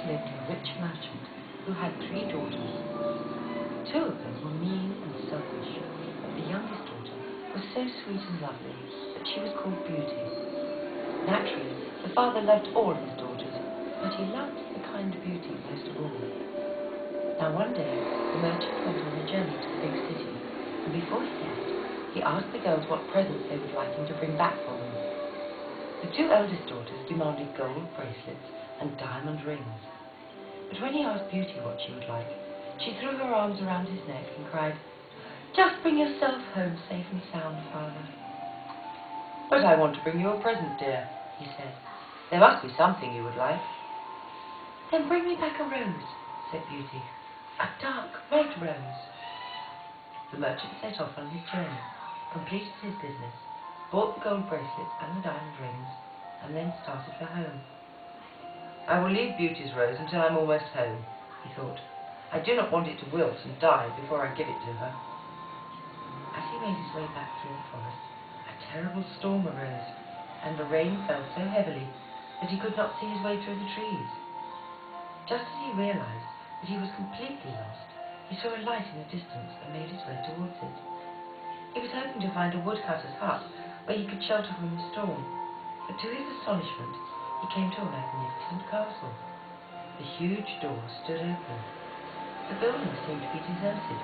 lived a rich merchant who had 3 daughters. 2 of them were mean and selfish. The youngest daughter was so sweet and lovely that she was called Beauty. Naturally, the father loved all his daughters, but he loved the kind Beauty most of all. Now one day, the merchant went on a journey to the big city, and before he left, he asked the girls what presents they would like him to bring back for them. The 2 eldest daughters demanded gold bracelets and diamond rings. But when he asked Beauty what she would like, she threw her arms around his neck and cried, "Just bring yourself home safe and sound, father." "But I want to bring you a present, dear," he said. "There must be something you would like." "Then bring me back a rose," said Beauty. "A dark red rose." The merchant set off on his journey, completed his business, bought the gold bracelets and the diamond rings, and then started for home. "I will leave Beauty's rose until I'm almost home," he thought. "I do not want it to wilt and die before I give it to her." As he made his way back through the forest, a terrible storm arose, and the rain fell so heavily that he could not see his way through the trees. Just as he realized that he was completely lost, he saw a light in the distance and made his way towards it. He was hoping to find a woodcutter's hut where he could shelter from the storm, but to his astonishment, he came to a magnificent castle. The huge door stood open. The building seemed to be deserted.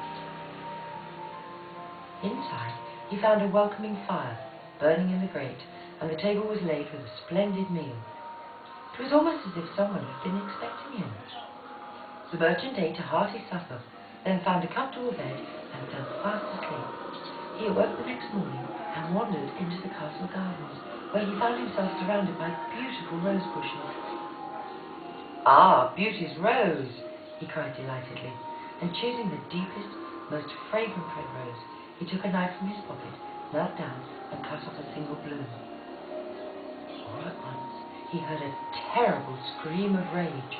Inside, he found a welcoming fire burning in the grate, and the table was laid with a splendid meal. It was almost as if someone had been expecting him. The merchant ate a hearty supper, then found a comfortable bed and fell fast asleep. He awoke the next morning and wandered into the castle gardens, where he found himself surrounded by beautiful rose bushes. "Ah, Beauty's rose!" he cried delightedly, and choosing the deepest, most fragrant red rose, he took a knife from his pocket, knelt down, and cut off a single bloom. All at once, he heard a terrible scream of rage.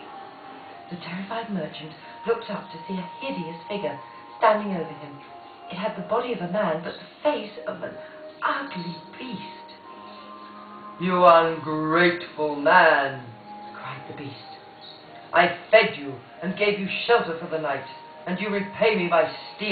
The terrified merchant looked up to see a hideous figure standing over him. It had the body of a man, but the face of an ugly beast. "You ungrateful man!" cried the beast. "I fed you and gave you shelter for the night, and you repay me by stealing.